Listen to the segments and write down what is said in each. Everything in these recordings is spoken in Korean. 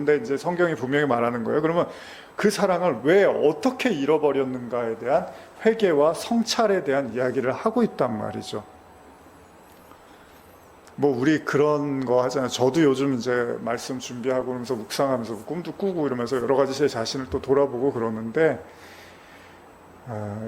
근데 이제 성경이 분명히 말하는 거예요. 그러면 그 사랑을 왜 어떻게 잃어버렸는가에 대한 회개와 성찰에 대한 이야기를 하고 있단 말이죠. 뭐 우리 그런 거 하잖아요. 저도 요즘 이제 말씀 준비하고 그러면서 묵상하면서 꿈도 꾸고 이러면서 여러 가지 제 자신을 또 돌아보고 그러는데,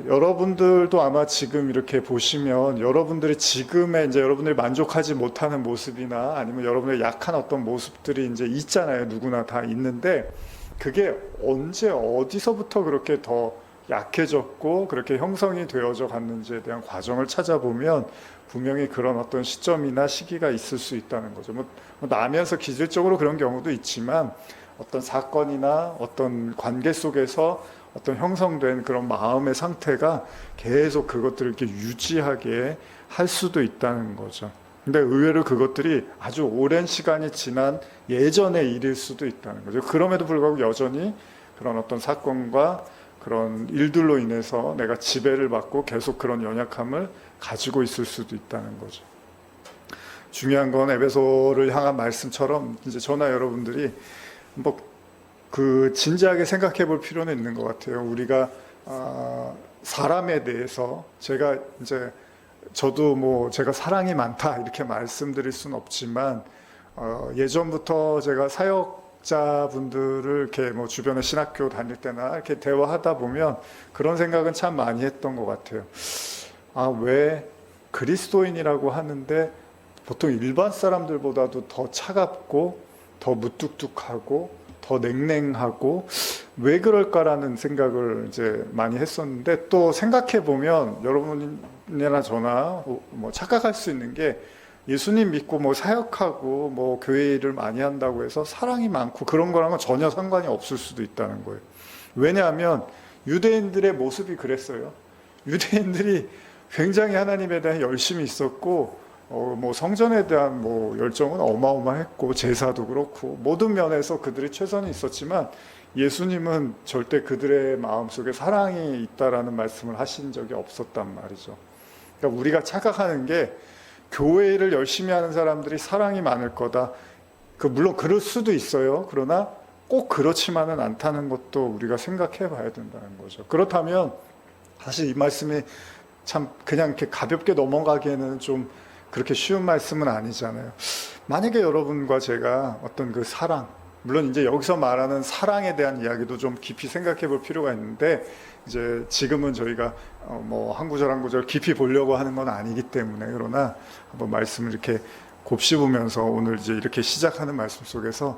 여러분들도 아마 지금 이렇게 보시면 여러분들이 지금의 이제 여러분들이 만족하지 못하는 모습이나 아니면 여러분의 약한 어떤 모습들이 이제 있잖아요. 누구나 다 있는데, 그게 언제 어디서부터 그렇게 더 약해졌고 그렇게 형성이 되어져 갔는지에 대한 과정을 찾아보면 분명히 그런 어떤 시점이나 시기가 있을 수 있다는 거죠. 뭐 나면서 기질적으로 그런 경우도 있지만 어떤 사건이나 어떤 관계 속에서 어떤 형성된 그런 마음의 상태가 계속 그것들을 이렇게 유지하게 할 수도 있다는 거죠. 근데 의외로 그것들이 아주 오랜 시간이 지난 예전의 일일 수도 있다는 거죠. 그럼에도 불구하고 여전히 그런 어떤 사건과 그런 일들로 인해서 내가 지배를 받고 계속 그런 연약함을 가지고 있을 수도 있다는 거죠. 중요한 건 에베소를 향한 말씀처럼 이제 저나 여러분들이 뭐 그 진지하게 생각해 볼 필요는 있는 것 같아요. 우리가 사람에 대해서 제가 이제 저도 뭐 제가 사랑이 많다 이렇게 말씀드릴 수는 없지만 예전부터 제가 사역자분들을 이렇게 뭐 주변에 신학교 다닐 때나 이렇게 대화하다 보면 그런 생각은 참 많이 했던 것 같아요. 왜 그리스도인이라고 하는데 보통 일반 사람들보다도 더 차갑고 더 무뚝뚝하고 더 냉랭하고 왜 그럴까라는 생각을 이제 많이 했었는데, 또 생각해 보면 여러분이나 저나 뭐 착각할 수 있는 게 예수님 믿고 뭐 사역하고 뭐 교회 일을 많이 한다고 해서 사랑이 많고 그런 거랑은 전혀 상관이 없을 수도 있다는 거예요. 왜냐하면 유대인들의 모습이 그랬어요. 유대인들이 굉장히 하나님에 대한 열심이 있었고 뭐 성전에 대한 뭐 열정은 어마어마했고 제사도 그렇고 모든 면에서 그들이 최선이 있었지만 예수님은 절대 그들의 마음속에 사랑이 있다라는 말씀을 하신 적이 없었단 말이죠. 그러니까 우리가 착각하는 게 교회 일을 열심히 하는 사람들이 사랑이 많을 거다. 물론 그럴 수도 있어요. 그러나 꼭 그렇지만은 않다는 것도 우리가 생각해 봐야 된다는 거죠. 그렇다면 사실 이 말씀이 참 그냥 이렇게 가볍게 넘어가기에는 좀 그렇게 쉬운 말씀은 아니잖아요. 만약에 여러분과 제가 어떤 그 사랑, 물론 이제 여기서 말하는 사랑에 대한 이야기도 좀 깊이 생각해 볼 필요가 있는데, 이제 지금은 저희가 뭐 한 구절 한 구절 깊이 보려고 하는 건 아니기 때문에, 그러나 한번 말씀을 이렇게 곱씹으면서 오늘 이제 이렇게 시작하는 말씀 속에서,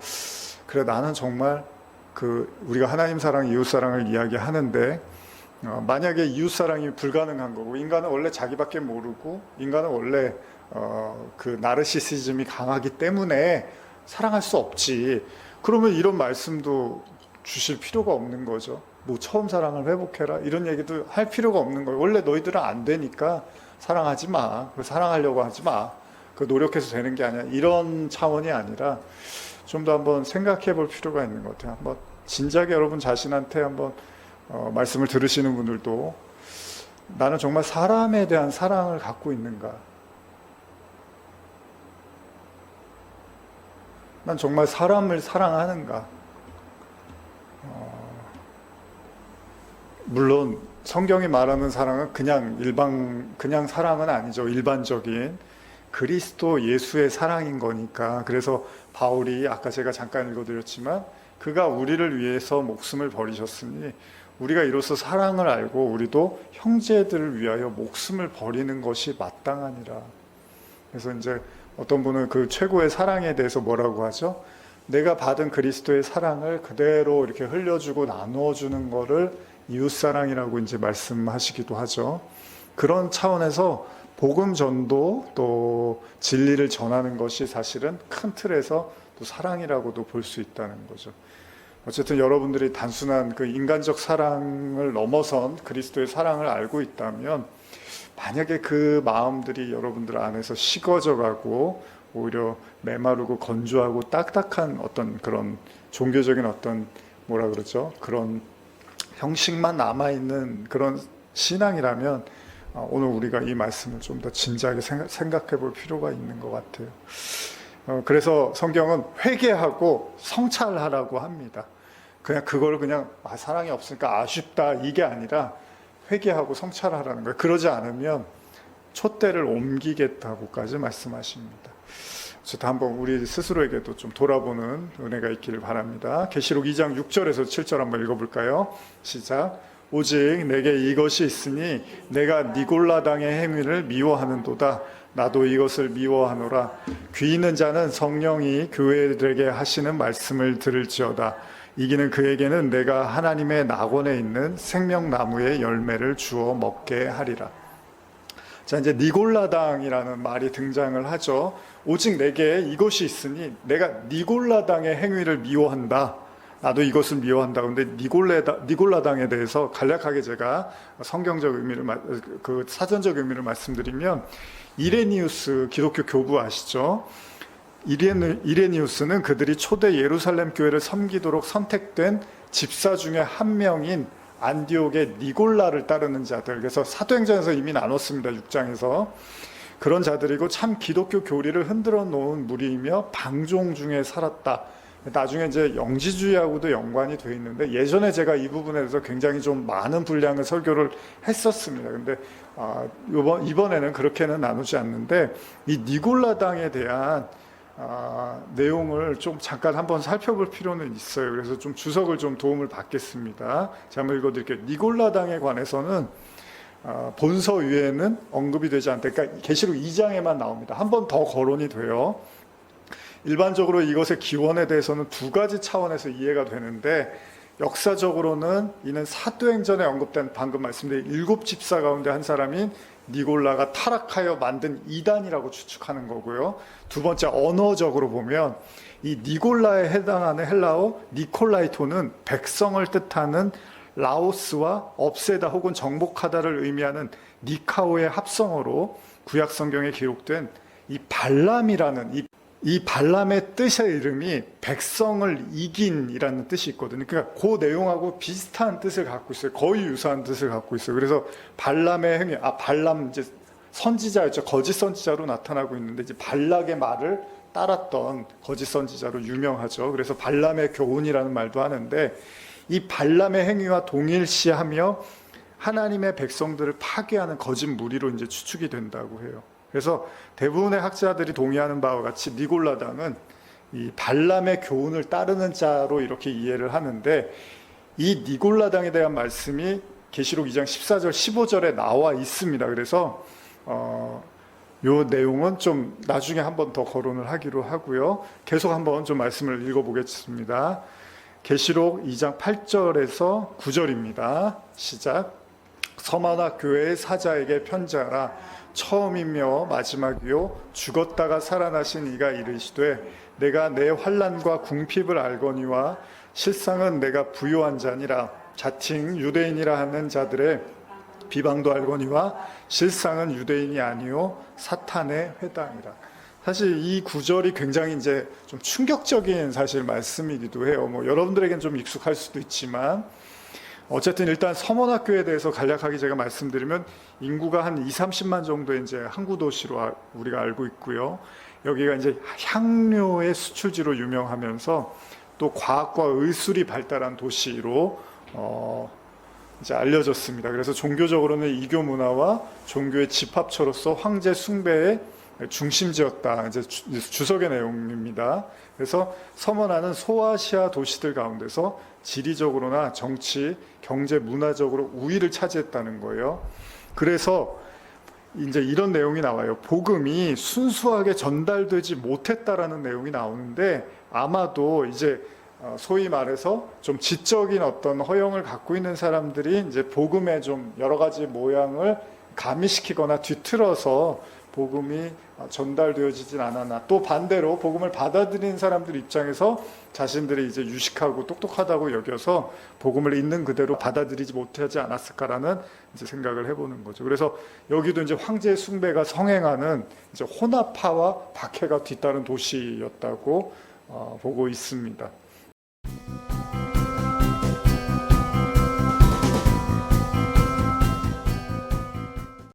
그래 나는 정말 우리가 하나님 사랑, 이웃 사랑을 이야기하는데 만약에 이웃 사랑이 불가능한 거고, 인간은 원래 자기밖에 모르고 인간은 원래 그 나르시시즘이 강하기 때문에 사랑할 수 없지. 그러면 이런 말씀도 주실 필요가 없는 거죠. 뭐 처음 사랑을 회복해라 이런 얘기도 할 필요가 없는 거예요. 원래 너희들은 안 되니까 사랑하지 마. 사랑하려고 하지 마. 노력해서 되는 게 아니야. 이런 차원이 아니라 좀 더 한번 생각해 볼 필요가 있는 것 같아요. 한번 진작에 여러분 자신한테 한번 말씀을 들으시는 분들도 나는 정말 사람에 대한 사랑을 갖고 있는가? 난 정말 사람을 사랑하는가? 물론 성경이 말하는 사랑은 그냥 사랑은 아니죠. 일반적인 그리스도 예수의 사랑인 거니까. 그래서 바울이 아까 제가 잠깐 읽어드렸지만 그가 우리를 위해서 목숨을 버리셨으니 우리가 이로써 사랑을 알고 우리도 형제들을 위하여 목숨을 버리는 것이 마땅하니라. 그래서 이제 어떤 분은 그 최고의 사랑에 대해서 뭐라고 하죠? 내가 받은 그리스도의 사랑을 그대로 이렇게 흘려주고 나누어주는 거를 이웃사랑이라고 이제 말씀하시기도 하죠. 그런 차원에서 복음 전도 또 진리를 전하는 것이 사실은 큰 틀에서 또 사랑이라고도 볼 수 있다는 거죠. 어쨌든 여러분들이 단순한 그 인간적 사랑을 넘어선 그리스도의 사랑을 알고 있다면, 만약에 그 마음들이 여러분들 안에서 식어져 가고 오히려 메마르고 건조하고 딱딱한 어떤 그런 종교적인 어떤 뭐라 그러죠? 그런 형식만 남아있는 그런 신앙이라면 오늘 우리가 이 말씀을 좀 더 진지하게 생각해 볼 필요가 있는 것 같아요. 그래서 성경은 회개하고 성찰하라고 합니다. 그냥 그걸 그냥 사랑이 없으니까 아쉽다 이게 아니라 회개하고 성찰하라는 거예요. 그러지 않으면 촛대를 옮기겠다고까지 말씀하십니다. 그래서 한번 우리 스스로에게도 좀 돌아보는 은혜가 있기를 바랍니다. 계시록 2장 6절에서 7절 한번 읽어볼까요? 시작. 오직 내게 이것이 있으니 내가 니골라당의 행위를 미워하는도다. 나도 이것을 미워하노라. 귀 있는 자는 성령이 교회들에게 하시는 말씀을 들을지어다. 이기는 그에게는 내가 하나님의 낙원에 있는 생명나무의 열매를 주어 먹게 하리라. 자, 이제 니골라당이라는 말이 등장을 하죠. 오직 내게 이것이 있으니 내가 니골라당의 행위를 미워한다. 나도 이것을 미워한다. 근데 니골라당에 대해서 간략하게 제가 성경적 의미를, 그 사전적 의미를 말씀드리면, 이레니우스 기독교 교부 아시죠? 이레니우스는 그들이 초대 예루살렘 교회를 섬기도록 선택된 집사 중에 한 명인 안디옥의 니골라를 따르는 자들, 그래서 사도행전에서 이미 나눴습니다. 6장에서. 그런 자들이고 참 기독교 교리를 흔들어 놓은 무리이며 방종 중에 살았다. 나중에 이제 영지주의하고도 연관이 돼 있는데, 예전에 제가 이 부분에 대해서 굉장히 좀 많은 분량의 설교를 했었습니다. 근데 이번에는 그렇게는 나누지 않는데, 이 니골라당에 대한 내용을 좀 잠깐 한번 살펴볼 필요는 있어요. 그래서 좀 주석을 좀 도움을 받겠습니다. 제가 한번 읽어드릴게요. 니골라당에 관해서는 본서 위에는 언급이 되지 않다. 그러니까 계시록 2장에만 나옵니다. 한 번 더 거론이 돼요. 일반적으로 이것의 기원에 대해서는 두 가지 차원에서 이해가 되는데, 역사적으로는 이는 사도행전에 언급된 방금 말씀드린 7집사 가운데 한 사람인 니골라가 타락하여 만든 이단이라고 추측하는 거고요. 두 번째, 언어적으로 보면 이 니골라에 해당하는 헬라어 니콜라이토는 백성을 뜻하는 라오스와 없애다 혹은 정복하다를 의미하는 니카오의 합성어로 구약 성경에 기록된 이 발람이라는 이 발람의 뜻의 이름이 백성을 이긴이라는 뜻이 있거든요. 그러니까 그 내용하고 비슷한 뜻을 갖고 있어요. 거의 유사한 뜻을 갖고 있어요. 그래서 발람의 행위, 발람 이제 선지자였죠. 거짓 선지자로 나타나고 있는데, 이제 발락의 말을 따랐던 거짓 선지자로 유명하죠. 그래서 발람의 교훈이라는 말도 하는데, 이 발람의 행위와 동일시하며 하나님의 백성들을 파괴하는 거짓 무리로 이제 추측이 된다고 해요. 그래서 대부분의 학자들이 동의하는 바와 같이 니골라당은 이 발람의 교훈을 따르는 자로 이렇게 이해를 하는데, 이 니골라당에 대한 말씀이 계시록 2장 14절 15절에 나와 있습니다. 그래서 요 내용은 좀 나중에 한번 더 거론을 하기로 하고요. 계속 한번 좀 말씀을 읽어보겠습니다. 계시록 2장 8절에서 9절입니다. 시작. 서마나 교회의 사자에게 편지하라. 처음이며 마지막이요 죽었다가 살아나신 이가 이르시되, 내가 내 환난과 궁핍을 알거니와 실상은 내가 부요한 자니라. 자칭 유대인이라 하는 자들의 비방도 알거니와 실상은 유대인이 아니요 사탄의 회당이라. 사실 이 구절이 굉장히 이제 좀 충격적인 사실 말씀이기도 해요. 여러분들에겐 좀 익숙할 수도 있지만, 어쨌든 일단 서머나교에 대해서 간략하게 제가 말씀드리면, 인구가 한 2-30만 정도의 이제 항구 도시로 우리가 알고 있고요. 여기가 이제 향료의 수출지로 유명하면서 또 과학과 의술이 발달한 도시로 이제 알려졌습니다. 그래서 종교적으로는 이교 문화와 종교의 집합처로서 황제 숭배의 중심지였다. 이제 주석의 내용입니다. 그래서 서머나는 소아시아 도시들 가운데서 지리적으로나 정치, 경제, 문화적으로 우위를 차지했다는 거예요. 그래서 이제 이런 내용이 나와요. 복음이 순수하게 전달되지 못했다라는 내용이 나오는데, 아마도 이제 소위 말해서 좀 지적인 어떤 허영을 갖고 있는 사람들이 이제 복음의 좀 여러 가지 모양을 가미시키거나 뒤틀어서 복음이 전달되어지진 않았나. 또 반대로 복음을 받아들이는 사람들 입장에서 자신들이 이제 유식하고 똑똑하다고 여겨서 복음을 있는 그대로 받아들이지 못하지 않았을까라는 이제 생각을 해보는 거죠. 그래서 여기도 이제 황제 숭배가 성행하는 이제 혼합파와 박해가 뒤따른 도시였다고 보고 있습니다.